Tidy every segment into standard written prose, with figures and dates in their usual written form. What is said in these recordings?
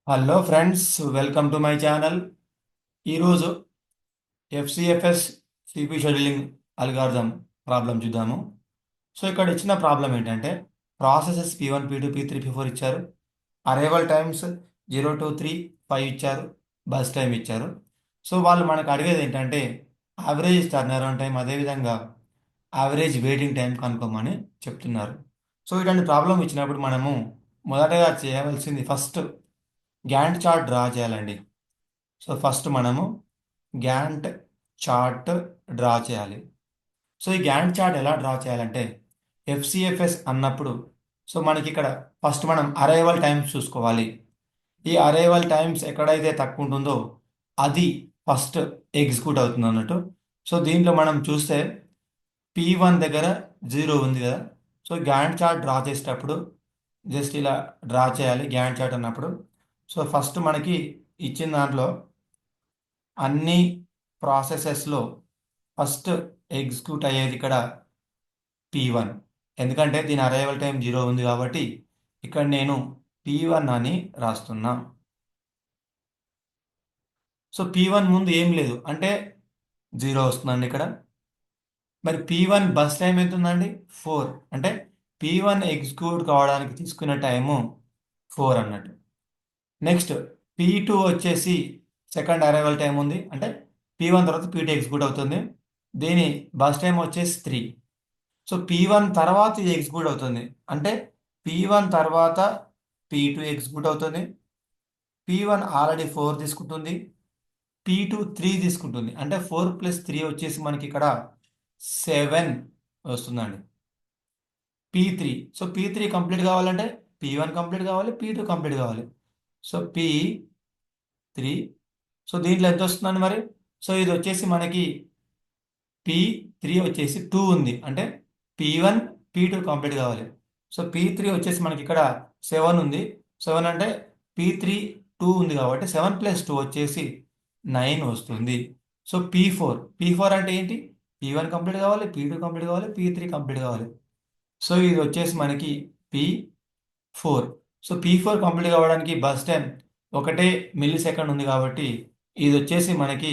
Hello friends, welcome to my channel. ఈరోజు FCFS CP scheduling algorithm problem చూద్దాము. So ఇక్కడ ఇచ్చిన ప్రాబ్లం ఏంటంటే processes P1 P2 P3 P4 ఇచ్చారు. అరైవల్ టైమ్స్ 0 2 3 5 ఇచ్చారు. బస్ టైం ఇచ్చారు. సో వాళ్ళు మనకు అడిగేది ఏంటంటే యావరేజ్ టర్న్ అరౌండ్ టైం, అదేవిధంగా యావరేజ్ వెయిటింగ్ టైం కనుక్కోమని చెప్తున్నారు. సో ఇలాంటి ప్రాబ్లం ఇచ్చినప్పుడు మనము మొదటగా చేయవలసింది ఫస్ట్ గ్యాంట్ చార్ట్ డ్రా చేయాలండి. సో ఫస్ట్ మనము గ్యాంట్ చార్ట్ డ్రా చేయాలి. సో ఈ గ్యాంట్ చార్ట్ ఎలా డ్రా చేయాలంటే ఎఫ్సిఎఫ్ఎస్ అన్నప్పుడు సో మనకి ఇక్కడ ఫస్ట్ మనం అరైవల్ టైమ్స్ చూసుకోవాలి. ఈ అరైవల్ టైమ్స్ ఎక్కడైతే తక్కువ ఉంటుందో అది ఫస్ట్ ఎగ్జిక్యూట్ అవుతుంది అన్నట్టు. సో దీంట్లో మనం చూస్తే P1 దగ్గర 0 ఉంది కదా. సో గ్యాంట్ చార్ట్ డ్రా చేసేటప్పుడు జస్ట్ ఇలా డ్రా చేయాలి గ్యాంట్ చార్ట్ అన్నప్పుడు. సో ఫస్ట్ మనకి ఇచ్చిన దాంట్లో అన్ని ప్రాసెసెస్లో ఫస్ట్ ఎగ్జిక్యూట్ అయ్యేది ఇక్కడ P1. ఎందుకంటే దీని అరైవల్ టైం 0 ఉంది కాబట్టి ఇక్కడ నేను P1 అని రాస్తున్నా. సో P1 ముందు ఏం లేదు అంటే 0 వస్తుందండి ఇక్కడ. మరి P1 బస్ టైం ఎంత ఉందండి? 4. అంటే P1 ఎగ్జిక్యూట్ కావడానికి తీసుకున్న టైము 4 అన్నట్టు. నెక్స్ట్ P2 వచ్చేసి సెకండ్ అరైవల్ టైం ఉంది, అంటే P1 తర్వాత P2 ఎగ్జిక్యూట్ అవుతుంది. దీని బస్ టైం వచ్చేసి 3. సో P1 తర్వాత ఇది ఎగ్జిక్యూట్ అవుతుంది, అంటే P1 తర్వాత P2 ఎగ్జిక్యూట్ అవుతుంది. P1 ఆల్రెడీ 4 తీసుకుంటుంది, P2 3 తీసుకుంటుంది, అంటే 4 + 3 వచ్చేసి మనకి ఇక్కడ 7 వస్తుందండి. P3, సో P3 కంప్లీట్ కావాలంటే P1 కంప్లీట్ కావాలి, P2 కంప్లీట్ కావాలి. సో P3, సో దీంట్లో ఎంత వస్తుందండి మరి? సో ఇది వచ్చేసి మనకి P3 వచ్చేసి 2 ఉంది, అంటే P1 P2 కంప్లీట్ కావాలి. సో P3 వచ్చేసి మనకి ఇక్కడ 7 ఉంది. 7 అంటే P3 2 ఉంది కాబట్టి 7 + 2 వచ్చేసి 9 వస్తుంది. సో P4 అంటే ఏంటి? P1 కంప్లీట్ కావాలి, P2 కంప్లీట్ కావాలి, P3 కంప్లీట్ కావాలి. సో ఇది వచ్చేసి మనకి P4. సో P4 కంప్లీట్ కావడానికి బస్ టైం 1 మిల్లీ సెకండ్ ఉంది కాబట్టి ఇది వచ్చేసి మనకి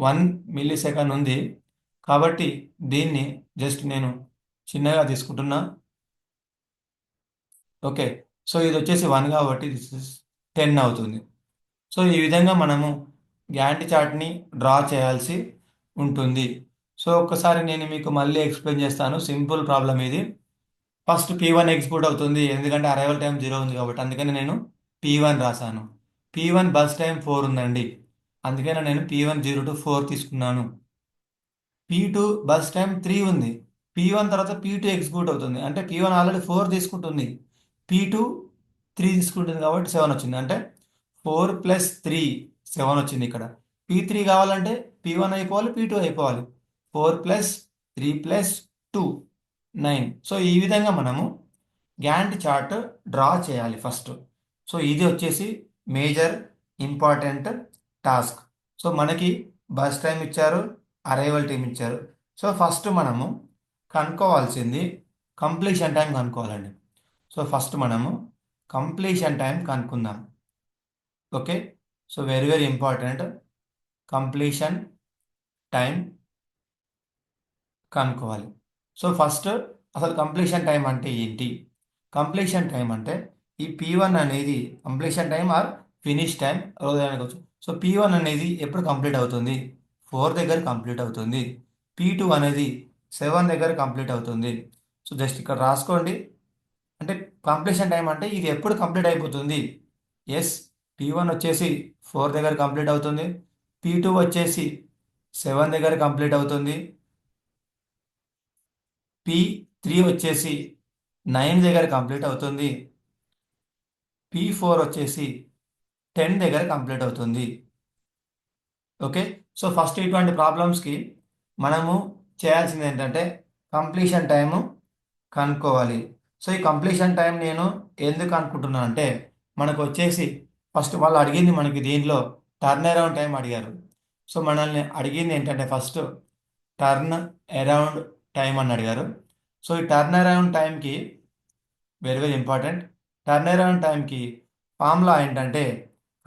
1 మిల్లీ సెకండ్ ఉంది. కాబట్టి దీన్ని జస్ట్ నేను చిన్నగా తీసుకుంటున్నా. ఓకే, సో ఇది వచ్చేసి 1 కాబట్టి దిస్ ఇస్ 10 అవుతుంది. సో ఈ విధంగా మనము గ్యాంట్ చార్ట్ని డ్రా చేయాల్సి ఉంటుంది. సో ఒక్కసారి నేను మీకు మళ్ళీ ఎక్స్ప్లెయిన్ చేస్తాను. సింపుల్ ప్రాబ్లం ఇది. ఫస్ట్ P1 ఎగ్జిక్యూట్ అవుతుంది, ఎందుకంటే అరైవల్ టైం 0 ఉంది కాబట్టి, అందుకని నేను P1 రాశాను. P1 బస్ టైం 4 ఉందండి, అందుకని నేను P1 0 to 4 తీసుకున్నాను. P2 బస్ టైం 3 ఉంది, P1 తర్వాత P2 ఎగ్జిక్యూట్ అవుతుంది, అంటే P1 ఆల్రెడీ 4 తీసుకుంటుంది, P2 3 తీసుకుంటుంది కాబట్టి 7 వచ్చింది, అంటే 4 + 3 7 వచ్చింది. ఇక్కడ P3 కావాలంటే P1 అయిపోవాలి, P2 అయిపోవాలి. 4 + 3 + 2 9. సో ఈ విధంగా మనము గ్యాంట్ చార్ట్ డ్రా చేయాలి ఫస్ట్. సో ఇది వచ్చేసి మేజర్ ఇంపార్టెంట్ టాస్క్. సో మనకి బస్ టైం ఇచ్చారు, అరైవల్ టైం ఇచ్చారు. సో ఫస్ట్ మనము కనుక్కోవాల్సింది కంప్లీషన్ టైం కనుక్కోవాలండి. సో ఫస్ట్ మనము కంప్లీషన్ టైం కనుక్కుందాం. Okay, so very very important, completion time కనుక్కోవాలి. సో ఫస్ట్ అసలు కంప్లీషన్ టైం అంటే ఏంటి? కంప్లీషన్ టైం అంటే ఈ P1 అనేది completion time or finish time రోజు. సో P1 అనేది ఎప్పుడు కంప్లీట్ అవుతుంది? 4 దగ్గర కంప్లీట్ అవుతుంది. P2 అనేది 7 దగ్గర కంప్లీట్ అవుతుంది. సో జస్ట్ ఇక్కడ రాసుకోండి. అంటే కంప్లీషన్ టైం అంటే ఇది ఎప్పుడు కంప్లీట్ అయిపోతుంది? ఎస్, P1 వచ్చేసి 4 దగ్గర కంప్లీట్ అవుతుంది, P2 వచ్చేసి 7 దగ్గర కంప్లీట్ అవుతుంది, P3 వచ్చేసి 9 దగ్గర కంప్లీట్ అవుతుంది, P4 వచ్చేసి 10 దగ్గర కంప్లీట్ అవుతుంది. ఓకే, సో ఫస్ట్ ఇటువంటి ప్రాబ్లమ్స్కి మనము చేయాల్సింది ఏంటంటే కంప్లీషన్ టైము కనుక్కోవాలి. సో ఈ కంప్లీషన్ టైం నేను ఎందుకు అనుకుంటున్నాను అంటే మనకు వచ్చేసి ఫస్ట్ వాళ్ళు అడిగింది మనకి దీనిలో టర్న్ అరౌండ్ టైం అడిగారు. సో మనల్ని అడిగింది ఏంటంటే ఫస్ట్ టర్న్ అరౌండ్ టైం అని అడిగారు. సో ఈ టర్న్ అరౌండ్ టైంకి very very important, turn around టైంకి ఫార్ములా ఏంటంటే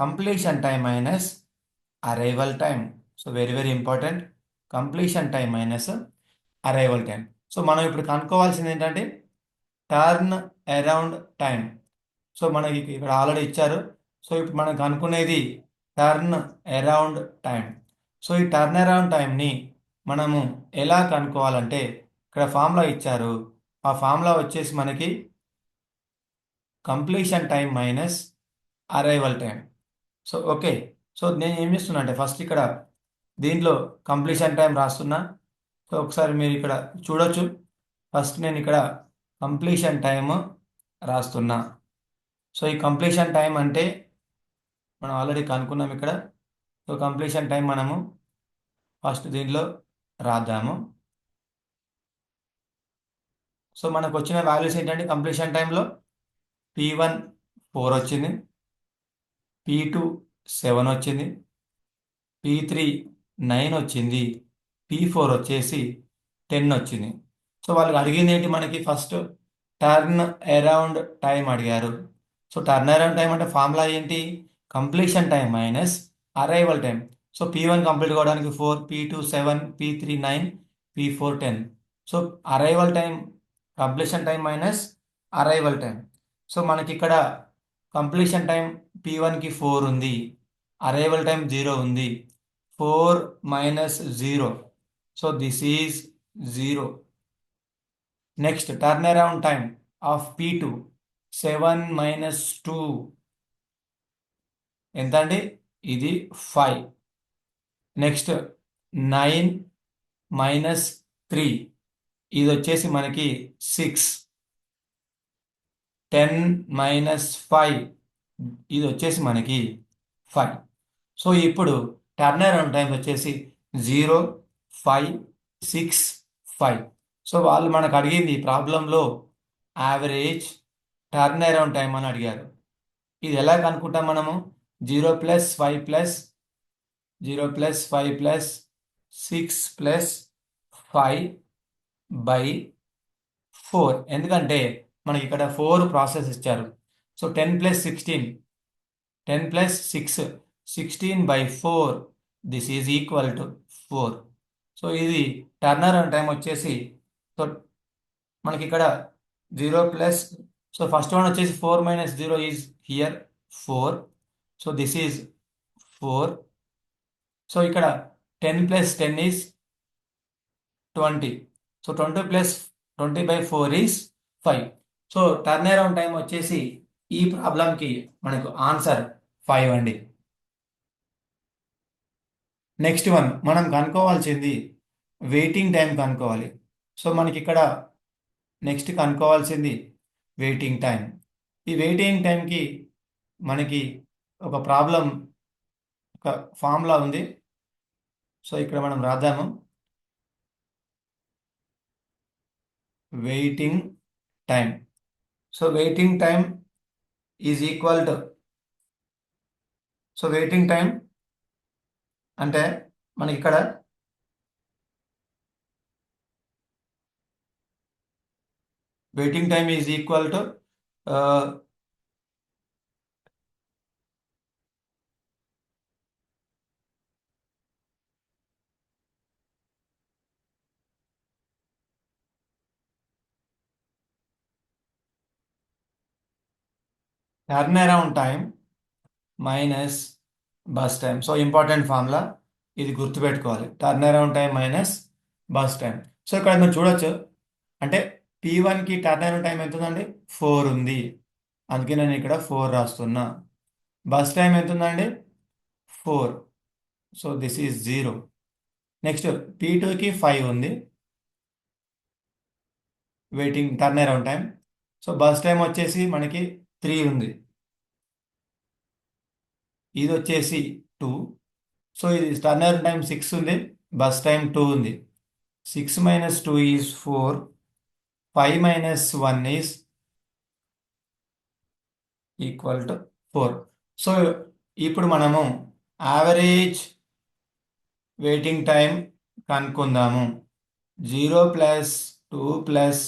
completion time minus arrival time. So very very important. Completion time minus arrival time. So మనం ఇప్పుడు కనుక్కోవాల్సింది ఏంటంటే టర్న్ అరౌండ్ టైం. సో మనకి ఇక్కడ ఆల్రెడీ ఇచ్చారు. సో ఇప్పుడు మనం కనుక్కునేది టర్న్ అరౌండ్ టైం. సో ఈ టర్న్ అరౌండ్ టైంని మనము ఎలా కనుక్కోవాలంటే ఇక్కడ ఫార్ములా ఇచ్చారు. ఆ ఫార్ములా వచ్చేసి మనకి completion time minus arrival time. So okay. So నేను ఏం చేస్తున్నా అంటే ఫస్ట్ ఇక్కడ దీంట్లో కంప్లీషన్ టైం రాస్తున్నా. సో ఒకసారి మీరు ఇక్కడ చూడొచ్చు. ఫస్ట్ నేను ఇక్కడ కంప్లీషన్ టైం రాస్తున్నా. సో ఈ కంప్లీషన్ టైం అంటే మనం ఆల్రెడీ కనుక్కున్నాం ఇక్కడ. సో కంప్లీషన్ టైం మనము ఫస్ట్ దీంట్లో రాద్దాము. సో మనకు వచ్చిన వాల్యూస్ ఏంటంటే కంప్లీషన్ టైంలో P1 4 వచ్చింది, P2 7 వచ్చింది, P3 9 వచ్చింది, P4 వచ్చేసి 10 వచ్చింది. సో వాళ్ళకి అడిగింది ఏంటి మనకి ఫస్ట్ టర్న్ అరౌండ్ టైం అడిగారు. సో టర్న్ అరౌండ్ టైం అంటే ఫార్ములా ఏంటి completion time minus arrival time. So P1 complete కావడానికి 4, P2 7, P3 9, P4 10. So arrival time completion time minus arrival time. So మనకి ఇక్కడ కంప్లీషన్ టైం P1కి 4 ఉంది, arrival time 0 ఉంది. 4 minus 0. So this is 0. Next, turnaround time of P2 7 minus 2 ఎంత అండి? ఇది 5. Next 9 minus 3 ఇది వచ్చేసి మనకి 6. 10 మైనస్ 5 ఇది వచ్చేసి మనకి 5. సో ఇప్పుడు టర్న్ అరౌండ్ టైం వచ్చేసి 0, 5, 6, 5. సో వాళ్ళు మనకు అడిగింది ఈ ప్రాబ్లంలో యావరేజ్ టర్న్ అరౌండ్ టైం అని అడిగారు. ఇది ఎలా కనుక్కుంటాం మనము? 0 plus 5 plus 0 plus 5 plus 6 plus 5 by 4. ఎందుకంటే మనకి ఇక్కడ 4 ప్రాసెస్ ఇచ్చారు. So 10 plus 16, 10 plus 6, 16 by 4. This is equal to 4. So ఇది టర్నర్ అరౌండ్ టైం వచ్చేసి సో మనకి ఇక్కడ 0 ప్లస్ సో ఫస్ట్ వన్ వచ్చేసి 4 minus 0 is here 4. So this is 4. So ఇక్కడ 10 plus 10 is 20. So 20 plus 20 by 4 is 5. So turn around time వచ్చేసి ఈ ప్రాబ్లంకి మనకు ఆన్సర్ 5 అండి. నెక్స్ట్ వన్ మనం కనుక్కోవాల్సింది వెయిటింగ్ టైం కనుక్కోవాలి. సో మనకి ఇక్కడ నెక్స్ట్ కనుక్కోవాల్సింది వెయిటింగ్ టైం. ఈ వెయిటింగ్ టైంకి మనకి ఒక ప్రాబ్లం ఒక ఫార్ములా ఉంది. సో ఇక్కడ మనం రాద్దాము. Waiting time. So waiting time is equal to so waiting time అంటే మనకి ఇక్కడ waiting time is equal to turnaround time minus burst time. So important formula ఇది గుర్తుపెట్టుకోవాలి. Turnaround time minus burst time. So ఇక్కడ మీరు చూడొచ్చు అంటే P1కి turn around time ఎంత ఉందండి? 4 ఉంది. అందుకే నేను ఇక్కడ 4 రాస్తున్నా. బస్ టైం ఎంత ఉందండి? 4. So this is 0. నెక్స్ట్ P2కి 5 ఉంది waiting turn around time. So bus time వచ్చేసి మనకి 3 ఉంది. ఇది వచ్చేసి 2. సో ఇది టర్న్ అరౌండ్ టైం 6 ఉంది, బస్ టైం 2 ఉంది. 6 minus 2 is 4. 5 minus 1 is equal to 4. So ఇప్పుడు మనము యావరేజ్ వెయిటింగ్ టైం కనుక్కుందాము. 0 plus 2 plus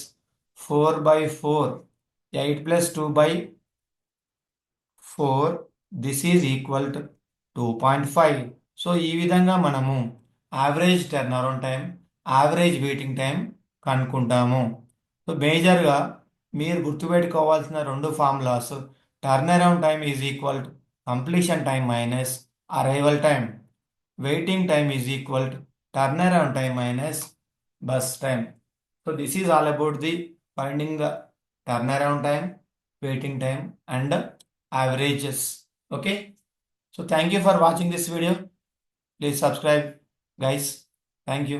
4 by 4, 8 plus 2 by 4, this is equal to 2.5. So ఈ విధంగా మనము average turnaround time, average waiting time కనుక్కుంటాము. So మేజర్గా మీరు గుర్తుపెట్టుకోవాల్సిన రెండు formulas, turnaround time is equal to completion time minus arrival time, waiting time is equal to turnaround time minus burst time. So this is all about the finding the turnaround time, waiting time and averages. Okay. So thank you for watching this video. Please subscribe guys. Thank you.